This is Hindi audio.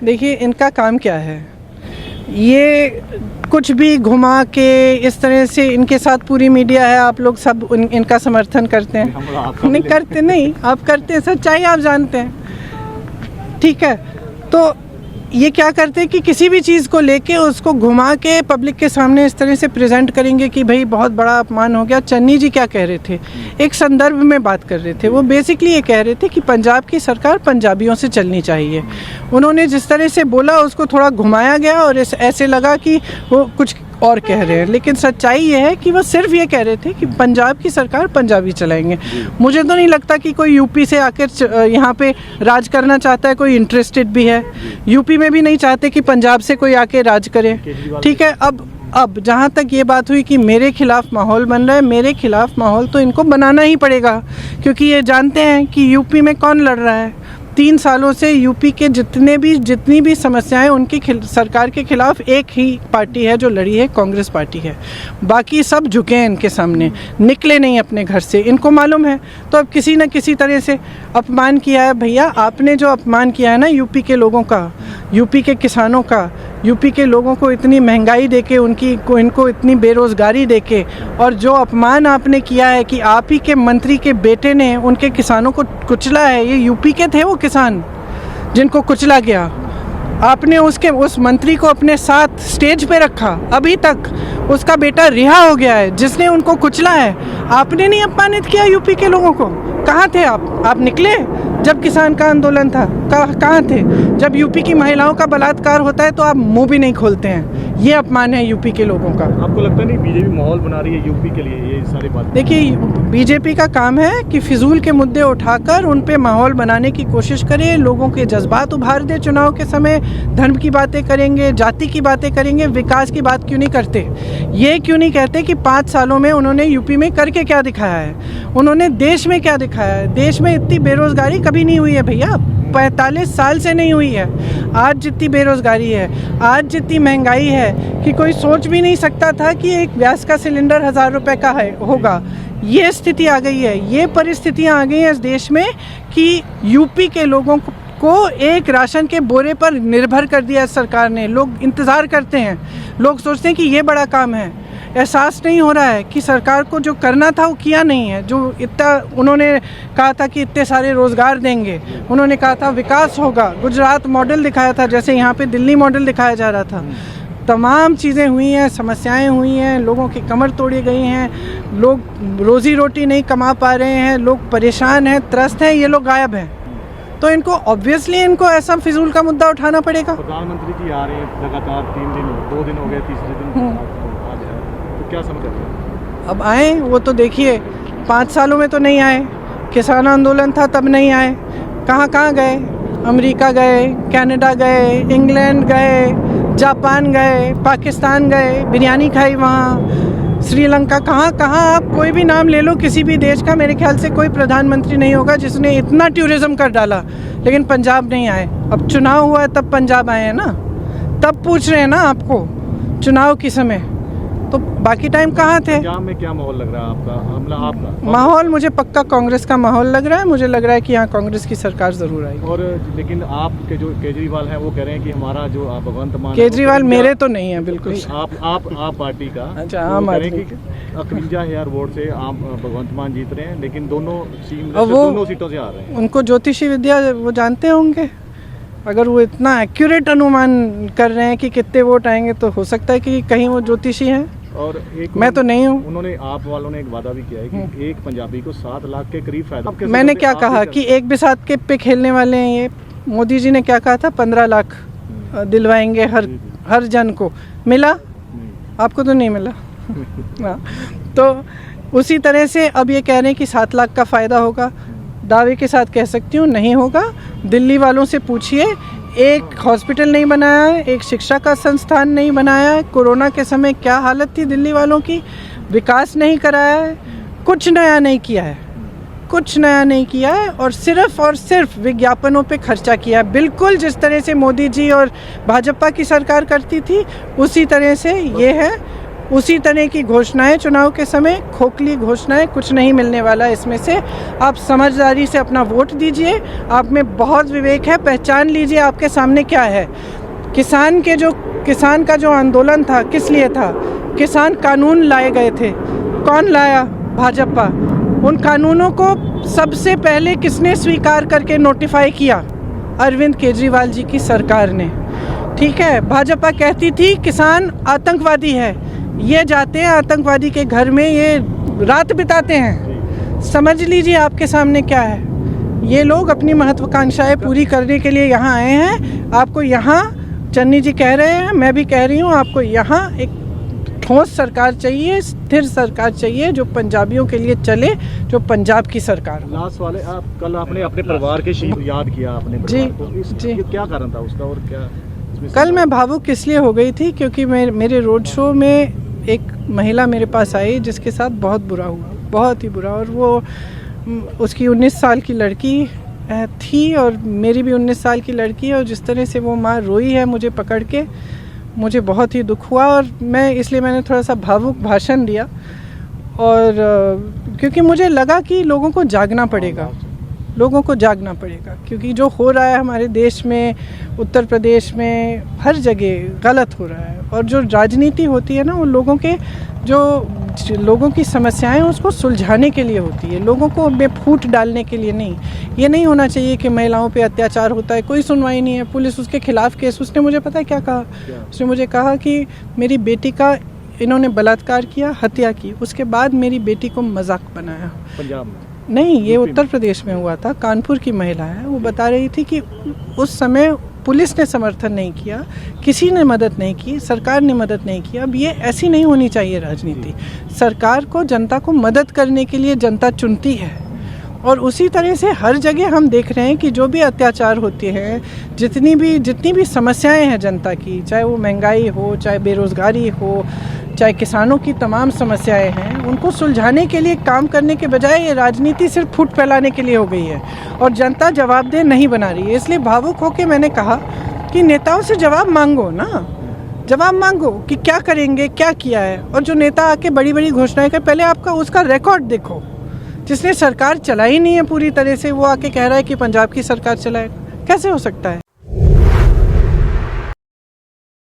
देखिए इनका काम क्या है, ये कुछ भी घुमा के इस तरह से, इनके साथ पूरी मीडिया है, आप लोग सब इनका समर्थन करते हैं। नहीं करते, नहीं आप करते हैं, सच्चाई आप जानते हैं, ठीक है। तो ये क्या करते हैं कि किसी भी चीज़ को लेके उसको घुमा के पब्लिक के सामने इस तरह से प्रेजेंट करेंगे कि भाई बहुत बड़ा अपमान हो गया। चन्नी जी क्या कह रहे थे, एक संदर्भ में बात कर रहे थे, वो बेसिकली ये कह रहे थे कि पंजाब की सरकार पंजाबियों से चलनी चाहिए। उन्होंने जिस तरह से बोला उसको थोड़ा घुमाया गया और ऐसे लगा कि वो कुछ और कह रहे हैं, लेकिन सच्चाई ये है कि वो सिर्फ ये कह रहे थे कि पंजाब की सरकार पंजाबी चलाएंगे। मुझे तो नहीं लगता कि कोई यूपी से आकर यहाँ पे राज करना चाहता है, कोई इंटरेस्टेड भी है। यूपी में भी नहीं चाहते कि पंजाब से कोई आके राज करे, ठीक है। अब जहाँ तक ये बात हुई कि मेरे खिलाफ माहौल बन रहा है, मेरे खिलाफ माहौल तो इनको बनाना ही पड़ेगा, क्योंकि ये जानते हैं कि यूपी में कौन लड़ रहा है। 3 सालों से यूपी के जितनी भी समस्याएं उनकी सरकार के खिलाफ एक ही पार्टी है जो लड़ी है, कांग्रेस पार्टी है। बाकी सब झुके हैं इनके सामने, निकले नहीं अपने घर से, इनको मालूम है। तो अब किसी न किसी तरह से अपमान किया है। भैया आपने जो अपमान किया है ना यूपी के लोगों का, यूपी के किसानों का, यूपी के लोगों को इतनी महंगाई देके इनको इतनी बेरोज़गारी देके, और जो अपमान आपने किया है कि आप ही के मंत्री के बेटे ने उनके किसानों को कुचला है। ये यूपी के थे वो किसान जिनको कुचला गया, आपने उस मंत्री को अपने साथ स्टेज पे रखा, अभी तक उसका बेटा रिहा हो गया है जिसने उनको कुचला है। आपने नहीं अपमानित किया यूपी के लोगों को? कहाँ थे आप निकले जब किसान का आंदोलन था? कहाँ थे जब यूपी की महिलाओं का बलात्कार होता है? तो आप मुंह भी नहीं खोलते हैं। ये अपमान है यूपी के लोगों का। आपको लगता नहीं बीजेपी माहौल बना रही है यूपी के लिए ये सारी बात? देखिए बीजेपी का काम है कि फिजूल के मुद्दे उठाकर उन पे माहौल बनाने की कोशिश करे, लोगों के जज्बात उभार दे। चुनाव के समय धर्म की बातें करेंगे, जाति की बातें करेंगे, विकास की बात क्यों नहीं करते? ये क्यों नहीं कहते कि 5 सालों में उन्होंने यूपी में करके क्या दिखाया है, उन्होंने देश में क्या दिखाया है? देश में इतनी बेरोजगारी कभी नहीं हुई है भैया, 45 साल से नहीं हुई है। आज जितनी बेरोजगारी है, आज जितनी महंगाई है कि कोई सोच भी नहीं सकता था कि एक गैस का सिलेंडर 1000 रुपये का होगा। ये स्थिति आ गई है, ये परिस्थितियाँ आ गई हैं इस देश में कि यूपी के लोगों को एक राशन के बोरे पर निर्भर कर दिया सरकार ने। लोग इंतज़ार करते हैं, लोग सोचते हैं कि ये बड़ा काम है। एहसास नहीं हो रहा है कि सरकार को जो करना था वो किया नहीं है। जो इतना उन्होंने कहा था कि इतने सारे रोज़गार देंगे, उन्होंने कहा था विकास होगा, गुजरात मॉडल दिखाया था, जैसे यहाँ पे दिल्ली मॉडल दिखाया जा रहा था। तमाम चीज़ें हुई हैं, समस्याएं हुई हैं, लोगों की कमर तोड़ी गई हैं, लोग रोज़ी रोटी नहीं कमा पा रहे हैं, लोग परेशान हैं, त्रस्त हैं, ये लोग गायब हैं। तो इनको ऑब्वियसली इनको ऐसा फिजूल का मुद्दा उठाना पड़ेगा। प्रधानमंत्री जी आ रहे हैं लगातार 3 दिन, 2 दिन हो गए, तीसरे दिन क्या समझते हैं? अब आए वो तो देखिए, 5 सालों में तो नहीं आए, किसान आंदोलन था तब नहीं आए, कहाँ गए? अमेरिका गए, कनाडा गए, इंग्लैंड गए, जापान गए, पाकिस्तान गए, बिरयानी खाई वहाँ, श्रीलंका, कहाँ आप कोई भी नाम ले लो किसी भी देश का, मेरे ख्याल से कोई प्रधानमंत्री नहीं होगा जिसने इतना टूरिज्म कर डाला। लेकिन पंजाब नहीं आए। अब चुनाव हुआ है तब पंजाब आए हैं ना, तब पूछ रहे हैं ना आपको चुनाव के समय, तो बाकी टाइम कहाँ थे? पंजाब में क्या माहौल लग रहा है आपका? माहौल मुझे पक्का कांग्रेस का माहौल लग रहा है। मुझे लग रहा है कि यहाँ कांग्रेस की सरकार ज़रूर आएगी। और लेकिन आपके जो केजरीवाल हैं वो कह रहे हैं कि हमारा जो भगवंत मान, केजरीवाल मेरे तो नहीं है बिल्कुल। आप पार्टी का? अच्छा, आम आदमी। 51,000 वोट से आप भगवंत मान जीत रहे हैं, लेकिन दोनों सीटों से आ रहे हैं। उनको ज्योतिषी विद्या वो जानते होंगे। अगर वो इतना एक्यूरेट अनुमान कर रहे हैं कि कितने वोट आएंगे, तो हो सकता है कि कहीं वो ज्योतिषी हैं। और मैं तो नहीं हूँ। उन्होंने, आप वालों ने एक वादा भी किया है कि एक पंजाबी को 7 लाख के करीब फायदा। मैंने क्या कहा कि एक भी 7 के पे खेलने वाले हैं ये। मोदी जी ने क्या कहा था? 15 लाख दिलवाएंगे हर जन को। मिला? आपको तो नहीं मिला। हाँ, तो उसी तरह से अब ये कह रहे हैं कि 7 लाख का फ़ायदा होगा। दावे के साथ कह सकती हूँ नहीं होगा। दिल्ली वालों से पूछिए, एक हॉस्पिटल नहीं बनाया है, एक शिक्षा का संस्थान नहीं बनाया है। कोरोना के समय क्या हालत थी दिल्ली वालों की, विकास नहीं कराया है, कुछ नया नहीं किया है, कुछ नया नहीं किया है, और सिर्फ विज्ञापनों पे खर्चा किया है। बिल्कुल जिस तरह से मोदी जी और भाजपा की सरकार करती थी उसी तरह से ये है। उसी तरह की घोषणाएं चुनाव के समय, खोखली घोषणाएं, कुछ नहीं मिलने वाला इसमें से। आप समझदारी से अपना वोट दीजिए, आप में बहुत विवेक है, पहचान लीजिए आपके सामने क्या है। किसान का जो आंदोलन था किस लिए था? किसान कानून लाए गए थे, कौन लाया? भाजपा। उन कानूनों को सबसे पहले किसने स्वीकार करके नोटिफाई किया? अरविंद केजरीवाल जी की सरकार ने। ठीक है, भाजपा कहती थी किसान आतंकवादी है, ये जाते हैं आतंकवादी के घर में, ये रात बिताते हैं। समझ लीजिए आपके सामने क्या है। ये लोग अपनी महत्वाकांक्षाएं पूरी करने के लिए यहाँ आए हैं। आपको यहाँ, चन्नी जी कह रहे हैं, मैं भी कह रही हूँ, आपको यहाँ एक ठोस सरकार चाहिए, स्थिर सरकार चाहिए, जो पंजाबियों के लिए चले, जो पंजाब की सरकार हो। लास्ट वाले, आप कल आपने अपने परिवार के शहीद याद किया अपने परिवार को। जी। ये क्या कारण था उसका और क्या? कल मैं भावुक इसलिए हो गई थी क्योंकि मेरे रोड शो में एक महिला मेरे पास आई जिसके साथ बहुत बुरा हुआ, बहुत ही बुरा। और वो उसकी 19 साल की लड़की थी और मेरी भी 19 साल की लड़की है। और जिस तरह से वो माँ रोई है मुझे पकड़ के, मुझे बहुत ही दुख हुआ। और इसलिए मैंने थोड़ा सा भावुक भाषण दिया। और क्योंकि मुझे लगा कि लोगों को जागना पड़ेगा, क्योंकि जो हो रहा है हमारे देश में, उत्तर प्रदेश में, हर जगह गलत हो रहा है। और जो राजनीति होती है ना, वो लोगों की समस्याएं उसको सुलझाने के लिए होती है, लोगों को में फूट डालने के लिए नहीं। ये नहीं होना चाहिए कि महिलाओं पे अत्याचार होता है, कोई सुनवाई नहीं है, पुलिस उसके खिलाफ केस। उसने मुझे पता है क्या कहा? उसने मुझे कहा कि मेरी बेटी का इन्होंने बलात्कार किया, हत्या की, उसके बाद मेरी बेटी को मजाक बनाया। पंजाब में नहीं, ये उत्तर प्रदेश में हुआ था। कानपुर की महिला है, वो बता रही थी कि उस समय पुलिस ने समर्थन नहीं किया, किसी ने मदद नहीं की, सरकार ने मदद नहीं की। अब ये ऐसी नहीं होनी चाहिए राजनीति। सरकार को, जनता को मदद करने के लिए जनता चुनती है। और उसी तरह से हर जगह हम देख रहे हैं कि जो भी अत्याचार होते हैं, जितनी भी समस्याएं हैं जनता की, चाहे वो महंगाई हो, चाहे बेरोज़गारी हो, चाहे किसानों की तमाम समस्याएं हैं, उनको सुलझाने के लिए काम करने के बजाय ये राजनीति सिर्फ फूट फैलाने के लिए हो गई है और जनता जवाबदेह नहीं बना रही है। इसलिए भावुक होकर मैंने कहा कि नेताओं से जवाब मांगो ना, जवाब मांगो कि क्या करेंगे, क्या किया है। और जो नेता आके बड़ी बड़ी घोषणाएं कर, पहले आपका उसका रिकॉर्ड देखो। जिसने सरकार चलाई नहीं है पूरी तरह से, वो आके कह रहा है कि पंजाब की सरकार चलाए, कैसे हो सकता है?